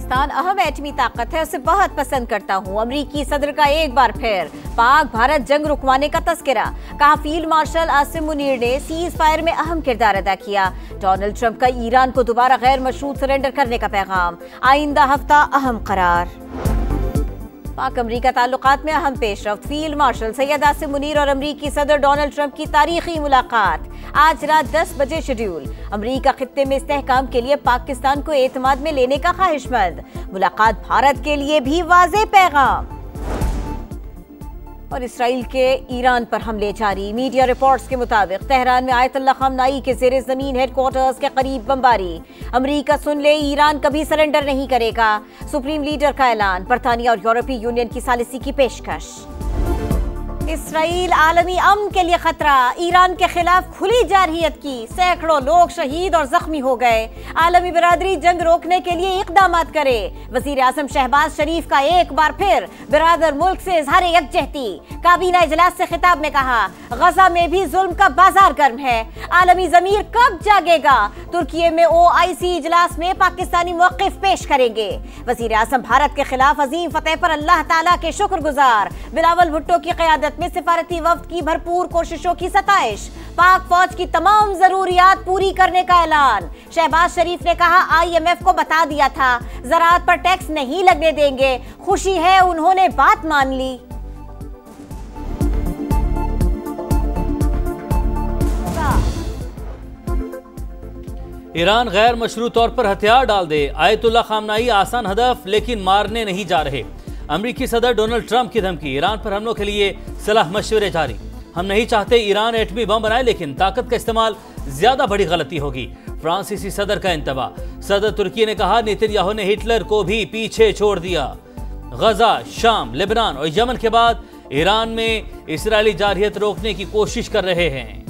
पाकिस्तान अहम एटमी ताकत है, उसे बहुत पसंद करता हूँ। अमरीकी सदर का एक बार फिर पाक भारत जंग रुकवाने का तस्करा। कहा फील्ड मार्शल आसिम मुनीर ने सीज फायर में अहम किरदार अदा किया। डोनाल्ड ट्रंप का ईरान को दोबारा गैर मशरूत सरेंडर करने का पैगाम। आइंदा हफ्ता अहम करार। पाक अमरीका ताल्लुकात में अहम पेशरफ्त। फील्ड मार्शल सैयद आसिम मुनीर और अमरीकी सदर डोनाल्ड ट्रंप की तारीखी मुलाकात आज रात 10 बजे शेड्यूल। अमरीका खित्ते में इस्तेहकाम के लिए पाकिस्तान को एतमाद में लेने का ख्वाहिशमंद। मुलाकात भारत के लिए भी वाज़ेह पैगाम। और इसराइल के ईरान पर हमले जारी। मीडिया रिपोर्ट्स के मुताबिक तेहरान में आयतुल्लाह खamenei के ज़ेरे ज़मीन हेडक्वार्टर्स के करीब बमबारी। अमरीका सुन ले, ईरान कभी सरेंडर नहीं करेगा। सुप्रीम लीडर का ऐलान। बरतानिया और यूरोपीय यूनियन की सालिसी की पेशकश। इसराइल आलमी अमन के लिए खतरा। ईरान के खिलाफ खुली जारहियत की। सैकड़ों लोग शहीद और जख्मी हो गए। आलमी बरादरी जंग रोकने के लिए इकदाम करे। वजीर आजम शहबाज शरीफ का एक बार फिर बिरादर मुल्क से इजहार यकजहती। काबीना इजलास से खिताब में कहा गजा में भी जुल्म का बाजार गर्म है। आलमी जमीर कब जागेगा। तुर्की में OIC इजलास में पाकिस्तानी मौक़िफ़ पेश करेंगे। वजीर आजम भारत के खिलाफ अजीम फतेह पर अल्लाह ताला के शुक्रगुजार। बिलावल भुट्टो की क़यादत में सिफारती वफ्द की भरपूर कोशिशों की सताइश। पाक फौज की तमाम जरूरियात पूरी करने का ऐलान। शहबाज शरीफ ने कहा IMF को बता दिया था ज़राअत पर टैक्स नहीं लगने देंगे। खुशी है उन्होंने बात मान ली। ईरान गैर मशरूत तौर पर हथियार डाल दे। आयतुल्लाह खamenei आसान हदफ लेकिन मारने नहीं जा रहे। अमरीकी सदर डोनाल्ड ट्रंप की धमकी। ईरान पर हमलों के लिए सलाह मशवरे जारी। हम नहीं चाहते ईरान एटमी बम बनाए, लेकिन ताकत का इस्तेमाल ज्यादा बड़ी गलती होगी। फ्रांसीसी सदर का इंतबा। सदर तुर्की ने कहा नेतन्याहू ने हिटलर को भी पीछे छोड़ दिया। गजा, शाम, लेबनान और यमन के बाद ईरान में इस्राएली जारहियत रोकने की कोशिश कर रहे हैं।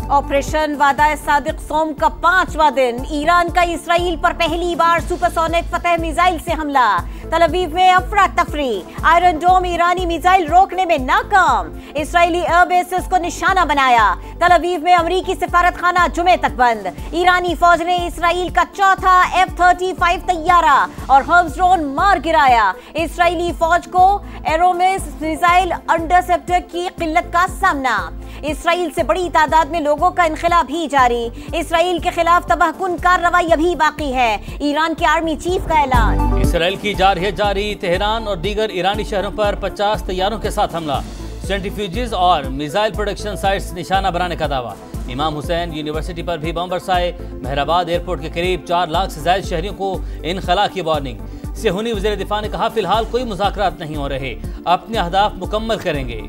ऑपरेशन वादा सादिक सोम का 5वां दिन। ईरान का इसराइल पर पहली बार सुपरसोनिक फतेह मिसाइल से हमला। तल अवीव में अफरा तफरी। आयरन डोम ईरानी मिसाइल रोकने में नाकाम। इसराइली एयरबेसेस को निशाना बनाया। तल अवीव में अमरीकी सिफारत खाना जुमे तक बंद। ईरानी फौज ने इसराइल का चौथा F-35 तैयारा और हर्ब्स ड्रोन मार गिराया। इसराइली फौज को एरोमेस मिसाइल इंटरसेप्टर की किल्लत का सामना। इसराइल से बड़ी तादाद में लोगों का इनखला भी जारी। इसराइल के खिलाफ तबाहकुन कार्रवाई अभी बाकी है। ईरान के आर्मी चीफ का ऐलान। इसराइल की जारहियत जारी। तेहरान और दीगर ईरानी शहरों पर 50 तैयारों के साथ हमला। सेंट्रीफ्यूजेस और मिसाइल प्रोडक्शन साइट्स निशाना बनाने का दावा। इमाम हुसैन यूनिवर्सिटी पर भी बम बरसाए। मेहराबाद एयरपोर्ट के करीब 4 लाख से ज्यादा शहरियों को इनखला की वार्निंग। सेहूनी वज़ीर दिफा ने कहा फिलहाल कोई मुज़ाकरात नहीं हो रहे, अपने अहदाफ मुकम्मल करेंगे।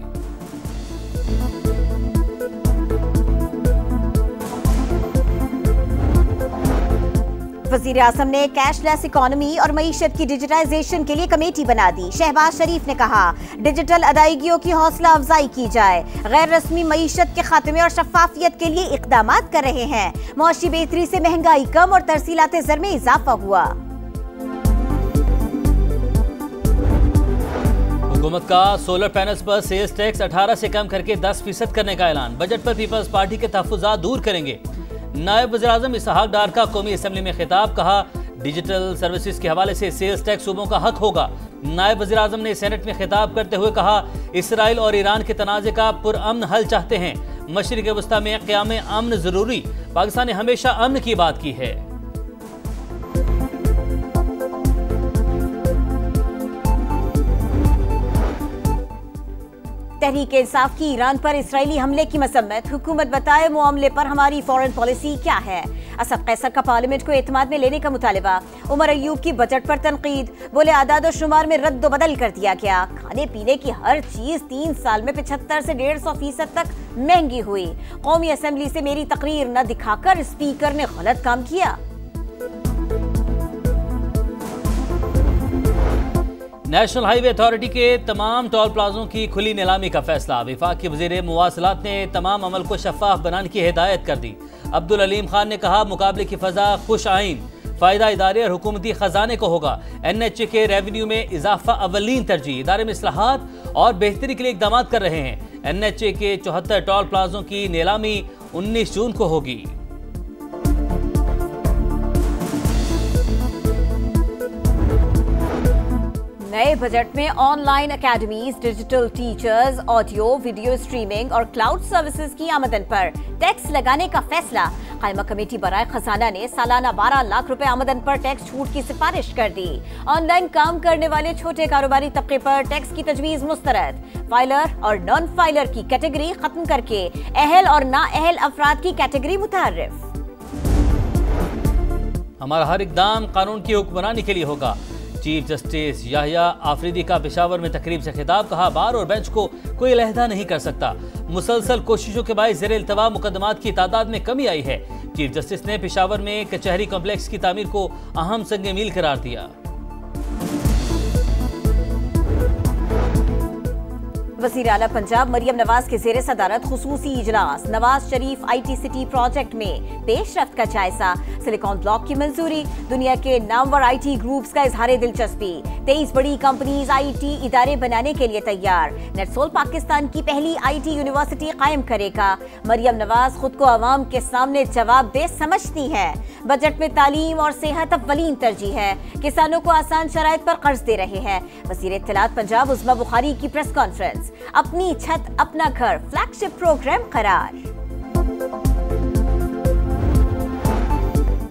वज़ीर आज़म ने कैशलेस इकोनॉमी और मईशत की डिजिटाइजेशन के लिए कमेटी बना दी। शहबाज शरीफ ने कहा डिजिटल अदायगियों की हौसला अफजाई की जाए। गैर रस्मी मईशत के खात्मे और शफाफियत के लिए इकदाम कर रहे हैं। मौशी बेहतरी से महंगाई कम और तरसीलात ज़र में इजाफा हुआ। हुकूमत का सोलर पैनल्स पर सेल्स टैक्स 18 से कम करके 10% करने का ऐलान। बजट पर पीपल्स पार्टी के तहफ़्फ़ुज़ात दूर करेंगे। नायब वज़ीर-ए-आज़म इसहाक डार का कौमी असम्बली में खिताब। कहा डिजिटल सर्विसेज के हवाले से सेल्स टैक्स सूबों का हक होगा। नायब वज़ीर-ए-आज़म ने सेनेट में खिताब करते हुए कहा इसराइल और ईरान के तनाज़े का पुरअमन हल चाहते हैं। मशरिक़ वस्ता में क़याम अमन ज़रूरी। पाकिस्तान ने हमेशा अमन की बात की है। तहरीक इंसाफ की ईरान पर इसराइली हमले की मसम्मत। हुकूमत बताए मामले पर हमारी फॉरेन पॉलिसी क्या है। असद कैसर का पार्लियामेंट को एतमाद में लेने का मुतालबा। उमर अयूब की बजट पर तनकीद। बोले आदाद और शुमार में रद्द बदल कर दिया गया। खाने पीने की हर चीज 3 साल में 75 से 150% तक महंगी हुई। कौमी असम्बली से मेरी तकरीर न दिखाकर स्पीकर ने गलत काम किया। नेशनल हाईवे अथॉरिटी के तमाम टोल प्लाजों की खुली नीलामी का फैसला। विफाक के वज़ीर मुवासलात ने तमाम अमल को शफाफ बनाने की हिदायत कर दी। अब्दुल अलीम खान ने कहा मुकाबले की फ़ज़ा खुश आइन, फ़ायदा इदारे और हुकूमती ख़जाने को होगा। NHA के रेवेन्यू में इजाफा अवलीन तरजीह। इदारे में इस्लाहात और बेहतरी के लिए इक़दाम कर रहे हैं। NHA के 74 टोल प्लाजों की नीलामी 19 जून को होगी। नए बजट में online academies, digital teachers, audio video streaming और क्लाउड सर्विसेज की आमदन पर टैक्स लगाने का फैसला। कायमा कमेटी बराए खजाना ने सालाना 12 लाख रुपए आमदन पर टैक्स छूट की सिफारिश कर दी। ऑनलाइन काम करने वाले छोटे कारोबारी तबके पर टैक्स की तजवीज मुस्तरद। फाइलर और नॉन फाइलर की कैटेगरी खत्म करके अहल और नाअहल अफराद की कैटेगरी मुतारिफ। हमारा हर इकदाम कानून की हुक्मरानी के लिए होगा। चीफ जस्टिस याहिया आफरीदी का पेशावर में तकरीब से खिताब। कहा, बार और बेंच को कोई अलहदा नहीं कर सकता। मुसलसल कोशिशों के बायस ज़ेर इल्तवा मुकदमात की तादाद में कमी आई है। चीफ जस्टिस ने पेशावर में कचहरी कॉम्प्लेक्स की तामीर को अहम संग मील करार दिया। वज़ीर आला पंजाब मरियम नवाज के ज़ेरे सदारत खुसूसी इजलास। Nawaz Sharif IT city project में पेशरफ्त का जायजा। सिलिकॉन ब्लॉक की मंजूरी। दुनिया के नामवर IT ग्रुप्स का इजहार दिलचस्पी। 23 बड़ी कंपनीज IT इदारे बनाने के लिए तैयार। नेटसोल पाकिस्तान की पहली IT यूनिवर्सिटी कायम करेगा। मरियम नवाज खुद को अवाम के सामने जवाब दे समझती है। बजट में तालीम और सेहत अव्वलीन तरजीह है। किसानों को आसान शराइत पर कर्ज दे रहे हैं। वज़ीर इत्तलात पंजाब उस्मा बुखारी की प्रेस कॉन्फ्रेंस। अपनी छत अपना घर फ्लैगशिप प्रोग्राम करार।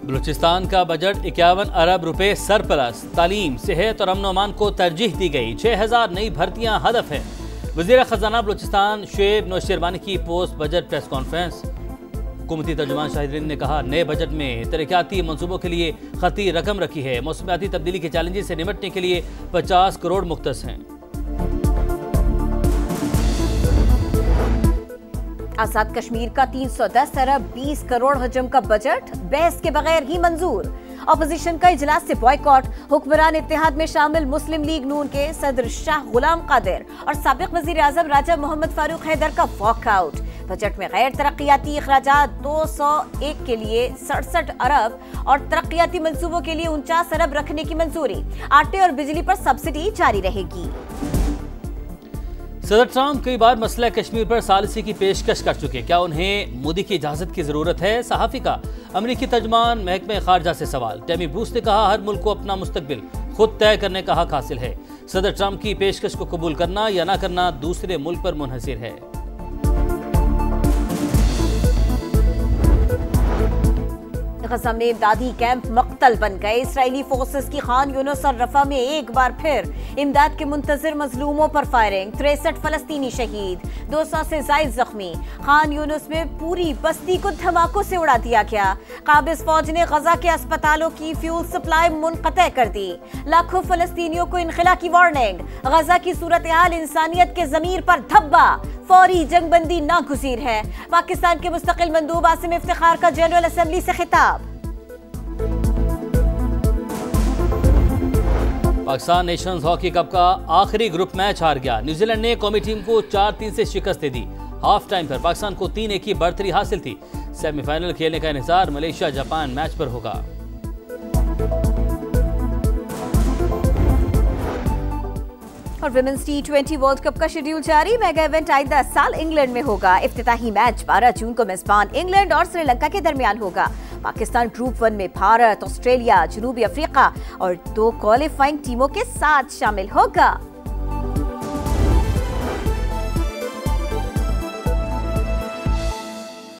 बलूचिस्तान का बजट 51 अरब रुपए सरप्लस। तालीम, सेहत और अमन अमान को तरजीह दी गई। 6000 नई भर्तियां हदफ है। वज़ीर खजाना बलूचिस्तान शुएब नौशेरवानी की पोस्ट बजट प्रेस कॉन्फ्रेंस। हुकूमती तर्जुमान शाहिदीन ने कहा, नए बजट में तरक्याती मंसूबों के लिए खती रकम रखी है। मौसमियाती तब्दीली के चैलेंजेस से निपटने के लिए 50 करोड़ मुख्तस हैं। आजाद कश्मीर का 310 अरब 20 करोड़ हजम का बजट बहस के बगैर ही मंजूर। ऑपोजिशन का इजलास से बॉयकॉट। हुक्मरान इत्तेहाद में शामिल मुस्लिम लीग नून के सदर शाह गुलाम कादिर और साबिक वजीर आजम राजा मोहम्मद फारूक हैदर का वॉकआउट। बजट में गैर तरक्याती अखराजात 201 के लिए 67 अरब और तरक्याती मंसूबों के लिए 49 अरब रखने की मंजूरी। आटे और बिजली पर सब्सिडी जारी रहेगी। सदर ट्रंप कई बार मसला कश्मीर पर सालिसी की पेशकश कर चुके। क्या उन्हें मोदी की इजाजत की जरूरत है? सहाफी का अमरीकी तर्जमान महकमे खारजा से सवाल। टैमी ब्रूस ने कहा, हर मुल्क को अपना मुस्तकबिल खुद तय करने का हक हासिल है। सदर ट्रंप की पेशकश को कबूल करना या ना करना दूसरे मुल्क पर मुनहसिर है। गज़ा में इमदादी कैंप मक्तल बन गए। इसराइली फोर्सेस की खान यूनुस और रफा में एक बार फिर इमदाद के मुंतजर मजलूमों पर फायरिंग। 63 फलस्तीनी शहीद, 200 से जायद जख्मी। खान यूनुस में पूरी बस्ती को धमाकों से उड़ा दिया गया। काबिज फौज ने गज़ा के अस्पतालों की फ्यूल सप्लाई मुनक़ते कर दी। लाखों फलस्तीनियों को इनखला की वार्निंग। गज़ा की सूरत हाल इंसानियत के ज़मीर पर धब्बा। फौरी जंगबंदी नागुज़ीर है। पाकिस्तान के मुस्तकिल मंदूब आसिम इफ्तिखार का जनरल असेंबली से खिताब। पाकिस्तान नेशंस हॉकी कप का आखिरी ग्रुप मैच हार गया। न्यूजीलैंड ने कौमी टीम को 4-3 से शिकस्त दे दी। हाफ टाइम पर पाकिस्तान को 3-1 की बढ़तरी हासिल थी। सेमीफाइनल खेलने का इंतजार मलेशिया जापान मैच पर होगा। और विमेंस T20 वर्ल्ड कप का शेड्यूल जारी। मेगा इवेंट आइंदा साल इंग्लैंड में होगा। इफ्तिताही मैच 12 जून को मेजबान इंग्लैंड और श्रीलंका के दरमियान होगा। पाकिस्तान ग्रुप 1 में भारत, ऑस्ट्रेलिया, जनूबी अफ्रीका और 2 क्वालिफाइंग टीमों के साथ शामिल होगा।